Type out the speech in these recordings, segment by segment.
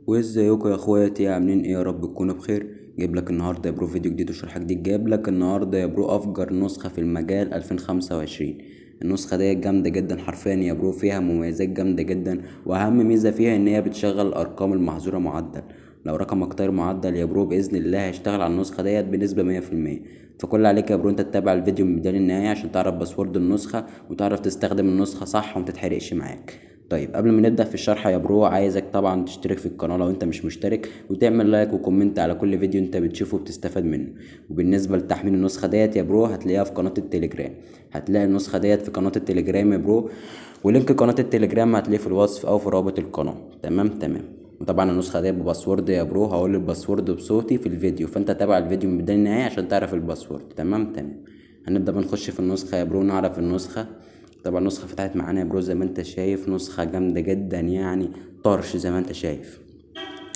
وازيكم يا اخواتي، عاملين ايه؟ يا رب تكونوا بخير. جايب لك النهارده يا برو فيديو جديد وشرح جديد. جايب لك النهارده يا برو افجر نسخه في المجال 2025. النسخه دي جامده جدا حرفيا يا برو، فيها مميزات جامده جدا، واهم ميزه فيها ان هي بتشغل الارقام المحظوره معدل. لو رقمك طاير معدل يا برو باذن الله هيشتغل على النسخه ديت بنسبه 100%. فكل عليك يا برو انت تتابع الفيديو من البدايه للنهايه عشان تعرف باسورد النسخه وتعرف تستخدم النسخه صح ومتتحرقش معاك. طيب قبل ما نبدأ في الشرح يا برو، عايزك طبعا تشترك في القناة لو انت مش مشترك، وتعمل لايك وكومنت على كل فيديو انت بتشوفه وبتستفاد منه. وبالنسبة لتحميل النسخة ديت يا برو هتلاقيها في قناة التليجرام. هتلاقي النسخة ديت في قناة التليجرام يا برو، ولينك قناة التليجرام هتلاقيه في الوصف او في رابط القناة. تمام. وطبعا النسخة ديت بباسورد يا برو، هقول الباسورد بصوتي في الفيديو، فانت تابع الفيديو من البداية للنهاية عشان تعرف الباسورد. تمام. هنبدأ بنخش في النسخة يا برو، نعرف النسخة. طبعا النسخة فتحت معانا يا برو زي ما انت شايف، نسخة جامدة جدا يعني، طرش زي ما انت شايف،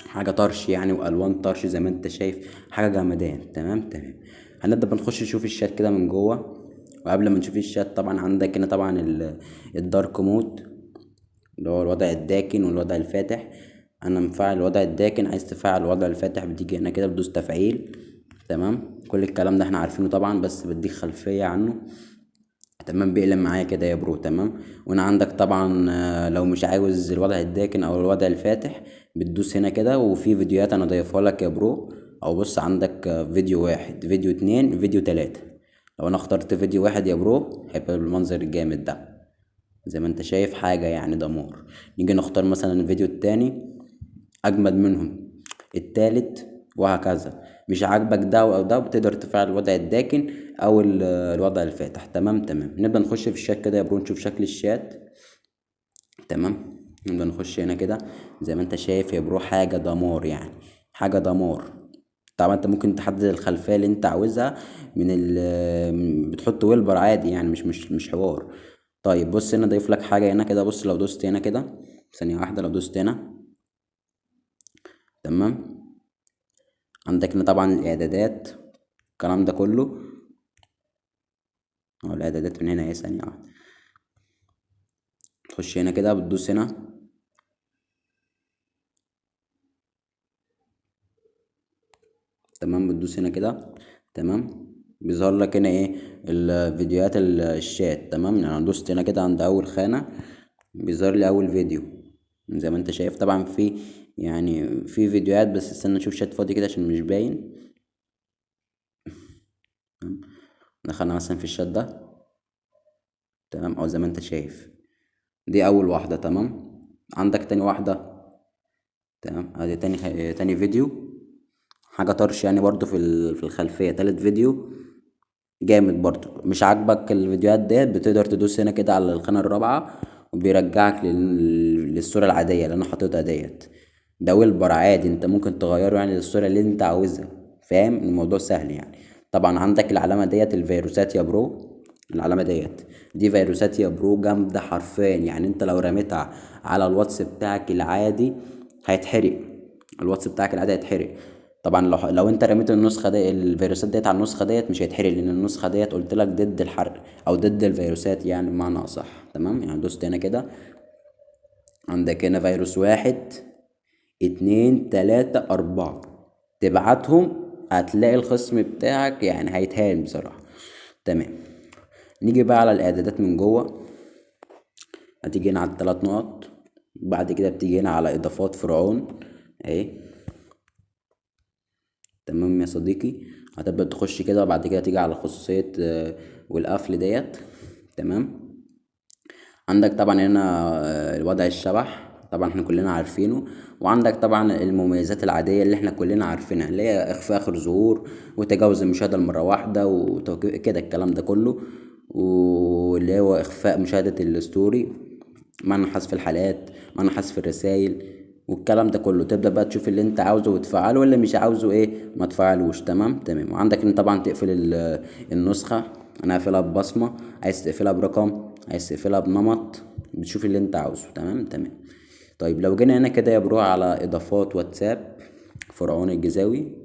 حاجة طرش يعني، والوان طرش زي ما انت شايف، حاجة جمدان. تمام. هنبدأ بنخش نشوف الشات كده من جوه. وقبل ما نشوف الشات طبعا عندك هنا طبعا الدارك مود، اللي هو الوضع الداكن والوضع الفاتح. انا مفعل الوضع الداكن، عايز تفعل الوضع الفاتح بتيجي هنا كده بتدوس تفعيل. تمام، كل الكلام ده احنا عارفينه طبعا، بس بديك خلفية عنه. تمام، بيقلم معايا كده يا برو. تمام، وانا عندك طبعا لو مش عاوز الوضع الداكن او الوضع الفاتح بتدوس هنا كده، وفي فيديوهات انا ضايفها لك يا برو. او بص عندك فيديو واحد، فيديو اتنين، فيديو تلاتة. لو انا اخترت فيديو واحد يا برو هيبقى بالمنظر الجامد ده زي ما انت شايف، حاجة يعني دمار. نيجي نختار مثلا الفيديو التاني، اجمد منهم التالت، وهكذا. مش عاجبك ده او ده بتقدر تفعل الوضع الداكن او الوضع الفاتح. تمام. نبدأ نخش في الشات كده يا برو، نشوف شكل الشات. تمام، نبدأ نخش هنا كده زي ما انت شايف يا برو، حاجة دمار يعني، حاجة دمار. طبعا انت ممكن تحدد الخلفية اللي انت عاوزها من بتحط ويلبر عادي يعني، مش حوار. طيب بص هنا ضيف لك حاجة هنا كده، بص لو دوست هنا كده، ثانية واحدة، لو دوست هنا. تمام، عندك هنا طبعا الاعدادات، الكلام ده كله. اهو الاعدادات من هنا، ايه ثانية واحدة، تخش هنا كده بتدوس هنا. تمام، بتدوس هنا كده. تمام، بيظهر لك هنا ايه؟ الفيديوهات الشات. تمام، يعني انا دوست هنا كده عند اول خانة، بيظهر لي اول فيديو زي ما انت شايف. طبعا في يعني في فيديوهات، بس استنى نشوف شات فاضي كده عشان مش باين. تمام. دخلنا مثلا في الشات ده. تمام، او زي ما انت شايف دي اول واحدة. تمام، عندك تاني واحدة. تمام، ادي تاني فيديو، حاجة طرش يعني برضو في الخلفية. تالت فيديو جامد برضو. مش عاجبك الفيديوهات ديت بتقدر تدوس هنا كده على الخانة الرابعة، وبيرجعك للصورة العادية اللي انا حاططها ديت. ده ويلبر عادي، انت ممكن تغيره يعني للصورة اللي انت عاوزها. فاهم الموضوع سهل يعني. طبعا عندك العلامة ديت الفيروسات يا برو، العلامة ديت دي فيروسات يا برو جامدة حرفيا يعني. انت لو رميتها على الواتس بتاعك العادي هيتحرق، الواتس بتاعك العادي هيتحرق. طبعا لو انت رميت النسخه دي، الفيروسات ديت على النسخه ديت مش هيتحرق، لان النسخه ديت قلت لك ضد الحرق او ضد الفيروسات يعني بمعنى اصح. تمام، يعني دوست هنا كده، عندك هنا فيروس واحد، اتنين، تلاتة، اربعة، تبعتهم هتلاقي الخصم بتاعك يعني هيتهان بصراحة. تمام، نيجي بقى على الاعدادات من جوه. هتيجي هنا على الثلاث نقط، بعد كده بتيجي هنا على اضافات فرعون اهي. تمام يا صديقي، هتبدأ تخش كده وبعد كده تيجي على خصوصية والقفل ديت. تمام، عندك طبعا هنا الوضع الشبح، طبعا احنا كلنا عارفينه. وعندك طبعا المميزات العادية اللي احنا كلنا عارفينها، اللي هي اخفاء اخر ظهور، وتجاوز المشاهدة مرة واحدة، كده الكلام ده كله. واللي هو اخفاء مشاهدة الستوري، منع حذف الحالات، منع حذف الرسايل، والكلام ده كله. تبدأ بقى تشوف اللي انت عاوزه وتفعله، واللي مش عاوزه ايه ما تفعلوش. تمام. وعندك ان طبعا تقفل النسخة. انا هقفلها ببصمة، عايز تقفلها برقم، عايز تقفلها بنمط، بتشوف اللي انت عاوزه. تمام. طيب لو جينا هنا كده يا برو على اضافات واتساب فرعون الجزاوي،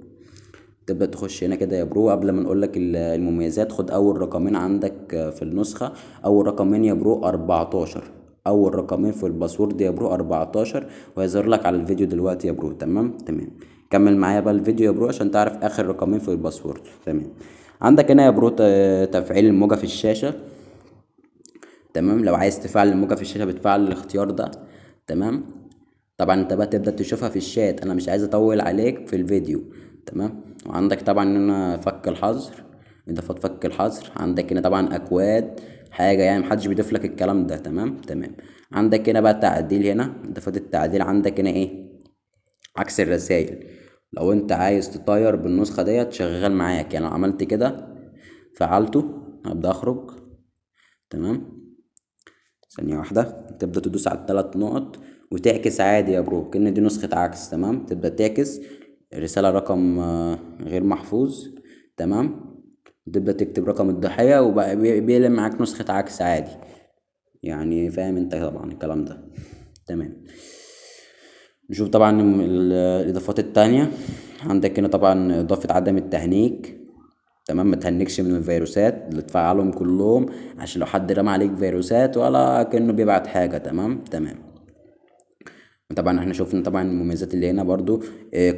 تبدأ تخش هنا كده يا برو. قبل ما نقولك المميزات، خد أول رقمين عندك في النسخة. أول رقمين يا برو 14، اول رقمين في الباسورد يا برو 14، وهيظهر لك على الفيديو دلوقتي يا برو. تمام تمام. كمل معايا بقى الفيديو يا برو عشان تعرف اخر رقمين في الباسورد. تمام. عندك هنا يا برو تفعيل الموجة في الشاشة. تمام. لو عايز تفعل الموجة في الشاشة بتفعل الاختيار ده. تمام. طبعا انت بقى تبدأ تشوفها في الشات، انا مش عايز اطول عليك في الفيديو. تمام. وعندك طبعا هنا فك الحظر، اضافات فك الحظر. عندك هنا طبعا اكواد، حاجة يعني محدش بيضيف لك الكلام ده. تمام تمام. عندك هنا بقى تعديل، هنا اضافات التعديل. عندك هنا ايه؟ عكس الرسائل. لو انت عايز تطير بالنسخة ديت شغال معاك، يعني لو عملت كده فعلته هبدأ اخرج. تمام. ثانية واحدة. تبدأ تدوس على الثلاث نقط وتعكس عادي يا برو، كأن دي نسخة عكس. تمام. تبدأ تعكس رسالة رقم غير محفوظ. تمام. تبدأ تكتب رقم الضحية وبقى بيقلب معاك نسخة عكس عادي. يعني فاهم انت طبعا الكلام ده. تمام. نشوف طبعا الإضافات التانية. عندك هنا طبعا إضافة عدم التهنيك. تمام. ما تهنكش من الفيروسات اللي تفعلهم كلهم، عشان لو حد رمى عليك فيروسات ولا كأنه بيبعت حاجة. تمام تمام. طبعا احنا شفنا طبعا المميزات اللي هنا برضو،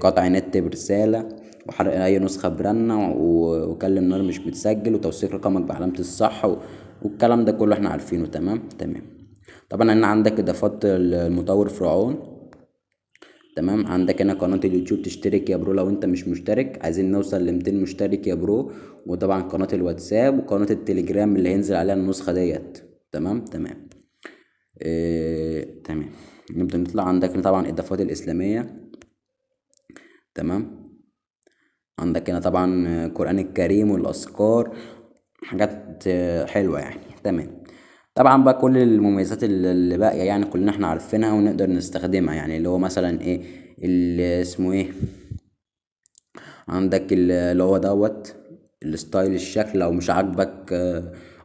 قطع نت برسالة، وحرق اي نسخة برنة، وكلم نار مش متسجل، وتوثيق رقمك بعلامة الصح، والكلام ده كله احنا عارفينه. تمام تمام. طبعا هنا عندك اضافات المطور فرعون. تمام. عندك هنا قناة اليوتيوب تشترك يا برو لو انت مش مشترك، عايزين نوصل ل200 مشترك يا برو. وطبعا قناة الواتساب وقناة التليجرام اللي هينزل عليها النسخة ديت. تمام تمام. تمام. نبدأ نطلع. عندك هنا طبعا الإضافات الإسلامية. تمام. عندك هنا طبعا القرآن الكريم والأذكار، حاجات حلوة يعني. تمام. طبعا بقى كل المميزات اللي باقية يعني كلنا احنا عارفينها ونقدر نستخدمها، يعني اللي هو مثلا ايه اللي اسمه ايه. عندك اللي هو دوت الستايل، الشكل. لو مش عاجبك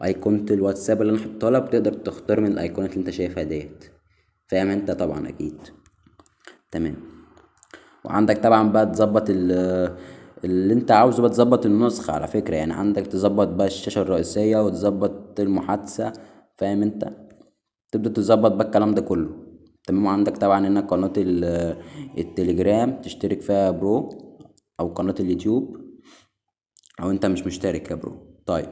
ايقونة الواتساب اللي انا حطيتها لك، بتقدر تختار من الايقونات اللي انت شايفها ديت. فاهم انت طبعا اكيد. تمام. وعندك طبعا بقى تظبط اللي انت عاوزه بقى، تظبط النسخة على فكرة. يعني عندك تظبط بقى الشاشة الرئيسية وتظبط المحادثة. فاهم انت. تبدأ تظبط بقى الكلام ده كله. تمام. وعندك طبعا هنا قناة التليجرام تشترك فيها يا برو، او قناة اليوتيوب، او انت مش مشترك يا برو. طيب.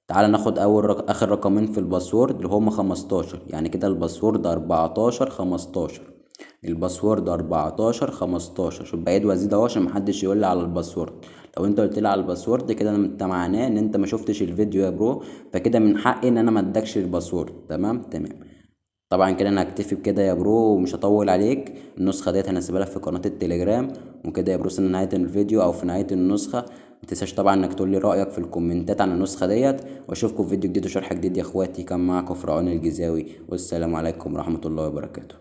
تعال ناخد اخر رقمين في الباسورد اللي هما 15. يعني كده الباسورد 14 15. الباسورد 14 15. شوف بعيد وازيد اهو عشان محدش يقول لي على الباسورد. لو انت قلت لي على الباسورد كده انت معناه ان انت ما شفتش الفيديو يا برو، فكده من حقي ان انا ما ادكش الباسورد. تمام تمام. طبعا كده انا هكتفي بكده يا برو ومش هطول عليك. النسخه ديت هنسيبها لك في قناه التليجرام. وكده يا برو وصلنا نهايه الفيديو او في نهايه النسخه. متنساش طبعا انك تقول لي رايك في الكومنتات عن النسخه ديت، واشوفكم في فيديو جديد وشرح جديد يا اخواتي. كان معكم فرعون الجزاوي، والسلام عليكم ورحمه الله وبركاته.